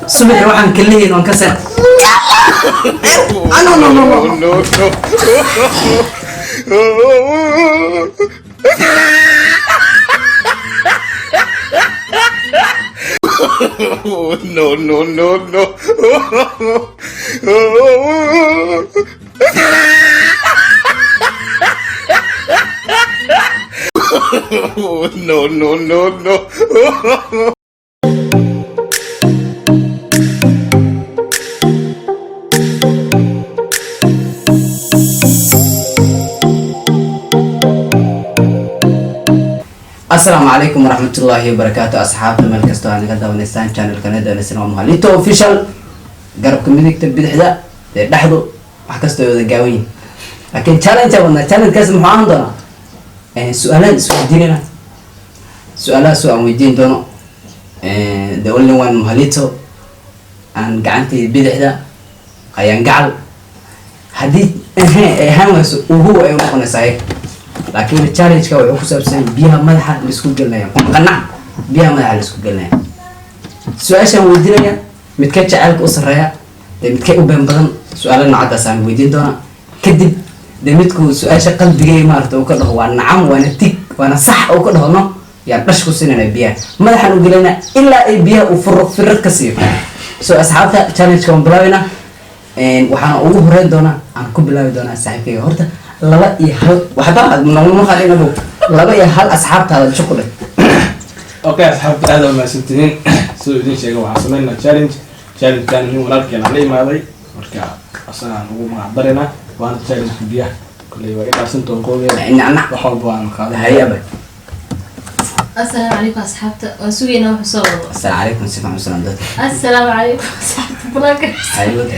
subax waxaan kaliin waan ka sar no no no no no no no no no no no no السلام عليكم ورحمة الله وبركاته أصحاب مال كستو أنا قد ونستان channel كندا نسنا مهاليتو official قرب كميديك تبدي حدا دحضو حكستو يودا قاوين لكن challenge أبونا challenge كاس محاهم دونا سؤالات ديننا سؤال ويدين دونا the only one مهاليتو أن قعنتي بدي حدا أيان قعل حديث هامس وهو أيون صحيح لكن التشالنج كوي وحسب سن بيها مدحة لسكوت قلنا قنع بيها مدحة لسكوت قلنا سؤال شان ويدينا متكتش عالك أسرية متكئ بين بدن سؤالنا عدا سان ويدين دونا كدب دمتكو سؤال شان قلب جاي مارت وكده هو نعم وانا تيك وانا صح وكده هنا يعني باش كوسينا بيها مدحة نقولنا إلا أي بيها وفرق كثير سؤال أصحابها تشالنج كون بلاوينا وحنا أقوله هرين دونا عن كل بلاوي دونا ساعتين هرتا laba iyo hal waxba ma khalina buu laba iyo hal asxaabtaada chocolate okay asxaabta aad ma santiin soo idin sheegay waxaan sameynaa challenge kan in walaalkeen aan la imaaday marka asana ugu macdarina waan challenge biyaha kulay waa ila santoon qoobay inna wax walba waan qaaday hayaba السلام عليكم أصحابته وسوينا وحصول السلام عليكم سيفا مسلم دات السلام عليكم أصحابته بلاك ايوه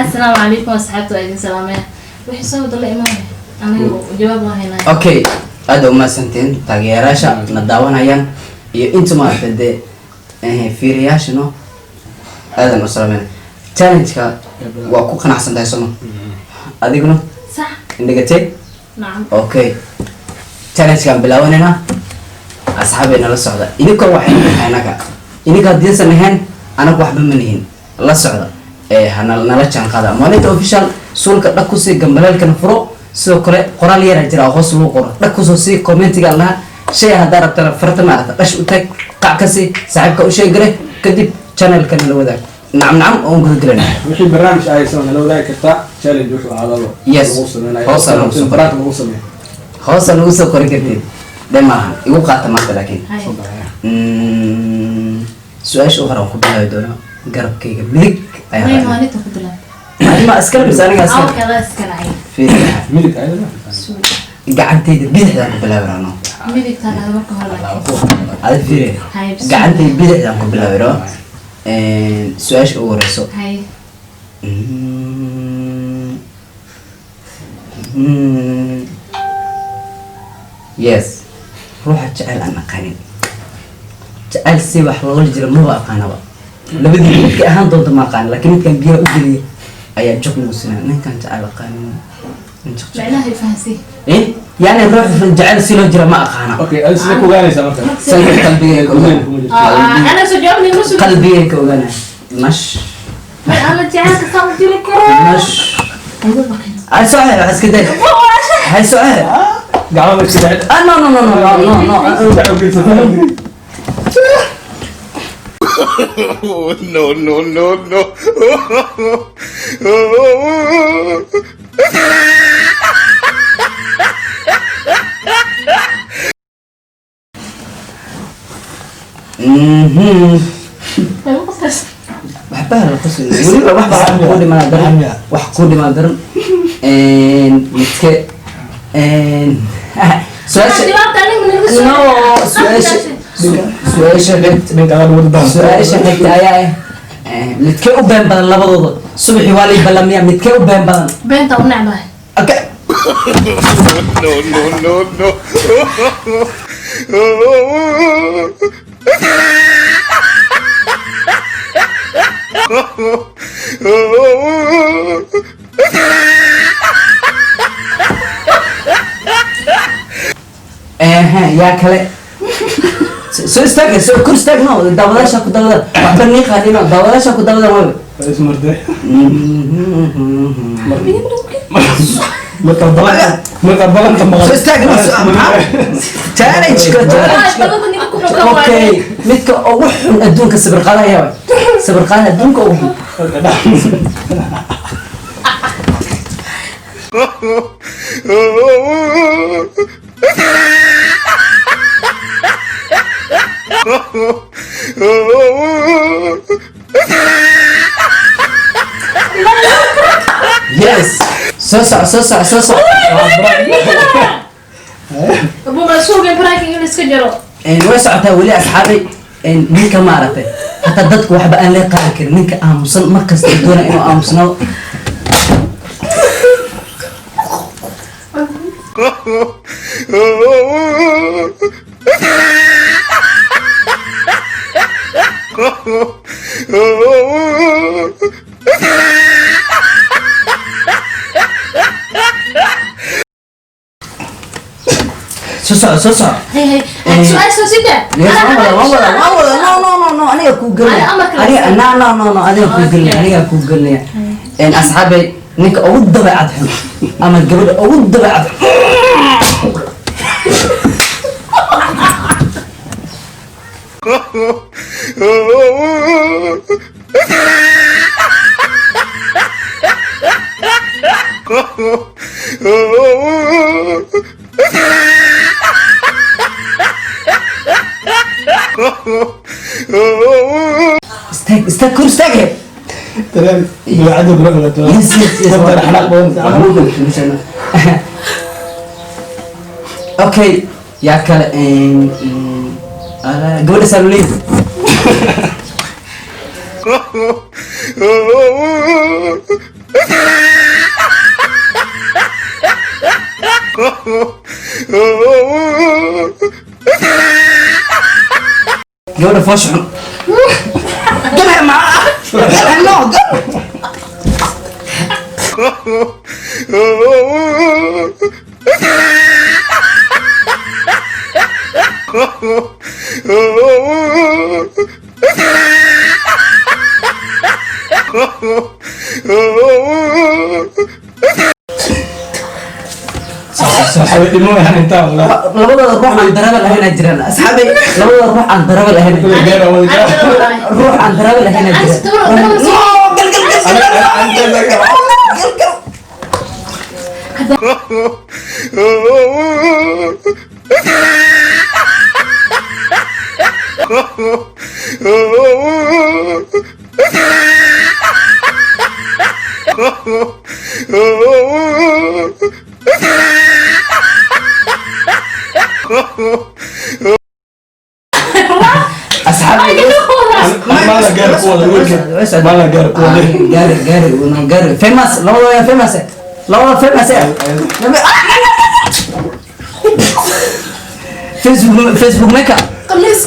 السلام عليكم أصحابته أيدين سلامين وحصول ضل إمامي أنا جواب هنا اوكي هذا ما سنتين تاغيراشا نداونayaan iyo inta ma fadde fiiriyashano هذا مسلمين challenge ka waa ku qanacsan tahay soo adiguna صح indhagatay نعم اوكي challenge kan bilaawanayna asxaabena la socda idinka waxay naga idinka diinsan ahayn anagu waxba ma lihin la socda hana nala janqada maalinta official sulka dhaqku si gambalaalkan furo soo kale qoraal yar jira hoos loo qoro dhaqku soo si commentiga laha shay hada rabta farta ma aragta dhash u tag qac kasi saaxiibka u sheegay kadib channel kan la wadaag نعم oo guud galana wixii barnaamij ay soo la wadaag kartaa challenge wuxuu ahaado yes hoosan ugu soo qori kartid dema igu qaata maanta laakiin su'aasha hore ku bilaabi doono garabkayga midig ayaa ma nito ku bilaa ma askar bisaniga askar kala iskaraay fiiriya midig ayada gacantayda bidixda ku bilaabirano midigtan aad marka hore ada fiiriya gacantayda bidixda ku bilaabiro su'aasha ugu horeyso hay yes ruuxa jecel aan aqaanin jecel si wax loola jiro maba aqaanaba labadii midka ahaan doonta ma aqaan laakiin midkan biyaha u geliya ayaa jog lagu sinaa ninkan jecel aqaanin macnaha fahansi يعني الروح جعل سيلو جرا ما أقانا. أوكي أنا سيلو كوغاني سامك. سيلو قلبي كوغاني. أنا سجوني مش. قلبي كوغاني. مش. أنا جعل كسام جرا مش. هاي سؤال بس كده. هاي سؤال. قالوا لك سؤال. no no no no no no. no no no no waxbaa la qosay waliba waxbaa qoodi ma daran wax qoodi ma daran midke su'aasha no su'aasha ayaa midke u been badan labadooda subaxii waa lay balamiya midke u been badan beenta u nacbahay okay no no no no yaa kale soo istaag soo kor istaag no daawadaasha ku daawada waxba nii qaadino daawadaasha ku daawada ma ismurde marka balanta maqal soo istaag no challenge okay midka ugu xun adduunka sabir qaadaya sabir qaadaya adduunka ugu yes so أبو مسؤول من براكين اللي سكجرو way socotaa weli asxaabay ninka maaragtay hataa dadku waxba aan lee qaadi karin ninka aamusan markasta doona inuu aamusnado soo soco هي سؤال سوسيدة no aniga ku gelnaya aniga ku gelnaya asxaabay ninka ugu dabeecad xun ama gabadha ugu dabeecad استاك كل استاك تمام يعدوا برغلة يس اوكي يا كلا قبل سالولين قبل فوشهم قبل معاه قبل حبيبي مو يعني انت ولا labada ruux aan daraba lahayn jiraan asxaabay labada ruux aan daraba lahayn ruux aan daraba lahayn asxaabay ما لا غير قوة ما لا غير قوة gari famous labada famous Facebook maker قميص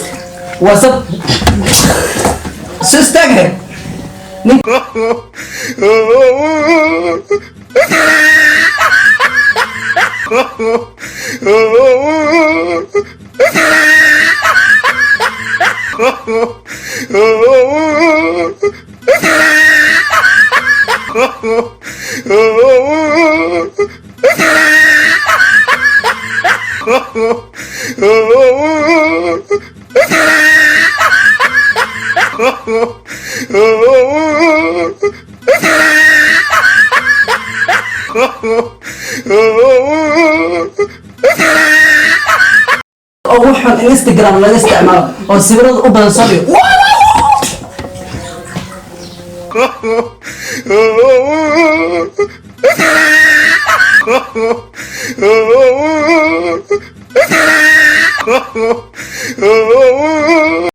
WhatsApp Instagram أو حن إنستغرام لا استعمال أو سيرة أبدا صبي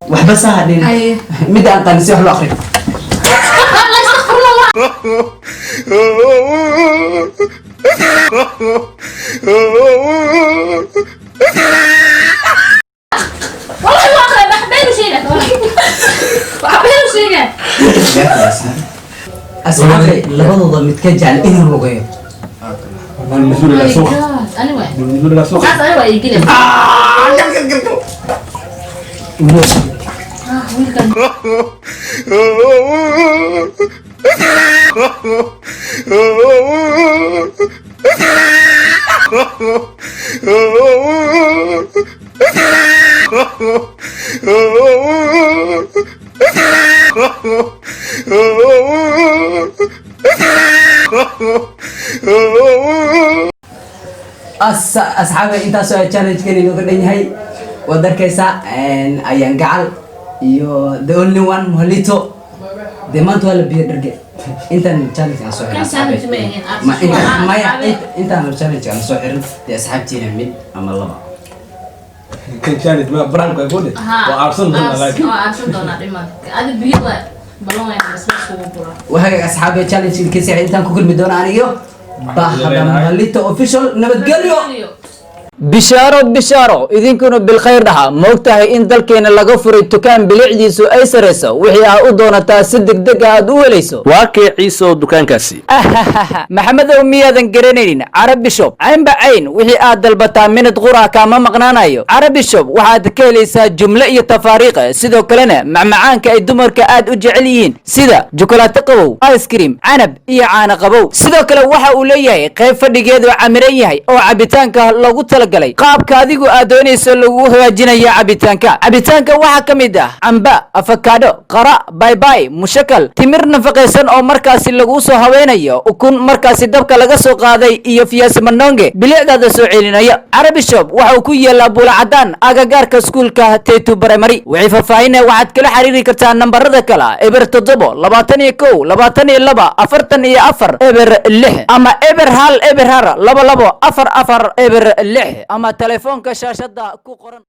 وحبس هذين أي مدة أنت نسيح الآخر الله يستغفر الله والله ما أقرأ بحبينه شيء بحبينه شيء أصحابي لبضة متكجع الإنر الرقية المسؤول لا سوق أنا واحد المسؤول لا سوق أنا واحد يجي لي wiilkan asxaabe intaasoo challenge kan inooga dhan yahay waad arkaysaa ayaan gacal iyo the only one Mhalito dee maanta waa la biyo dharge intaan challenge aan soo xirin challenge ma ahayn, maya asxaabe. intaan challenge aan soo xirin dee asxaabtiina mid ama laba kan challenge ma branko ay kudhe waa aarsan doonaa laakiin waa aarsan doonaa dhiman adi biyo waa ballan waa inaan isla isugu bura وهاي أصحابي challenge كيسي إنتان كوكل بدون أنيو بحضر مهليتو official نبتقليو bishaaro bishaaro idinkuna bilkhayr dhaha moogtahay in dalkeena laga furay dukaan bilicdiisu ay sareyso wixii aa u doonataa si degdeg ah aad u helayso waa kee ciiso dukaankaasi maxamedow miyaadan garanaynin carabi shop caynba cayn wixii aad dalbataa minid qura kaama maqnaanayo carabi shop waxaad ka helaysaa jumlo iyo tafaariiq sidoo kalena macmacaanka ay dumarka aad u jecel yihiin sida jukulaato qabow ice cream canab iyo caano qabow sidoo kale waxa uu leeyahay qayb fadhigeedu camiran yahay oo cabitaanka lagu tala qaabka adigu aad doonayso lagu hagaajinayo cabitaanka waxaa ka mid ah camba afakaadho qara baybay mushakal timir nafaqaysan oo markaasi lagu soo haweynayo ukun markaasi dabka laga soo qaaday iyo fiyaasi manonge bilicdaada soo celinaya carabi shop waxa uu ku yeelaa buulacadaan agagaarka iskuulka taytu primary wixii faahfaahinaya waxaad kala xiriiri kartaa nambarada kale eber 7 21 22 44 eber 6 ama eber 1 eber 2 22 44 eber 6 ama telefoonka shaashada ku qoran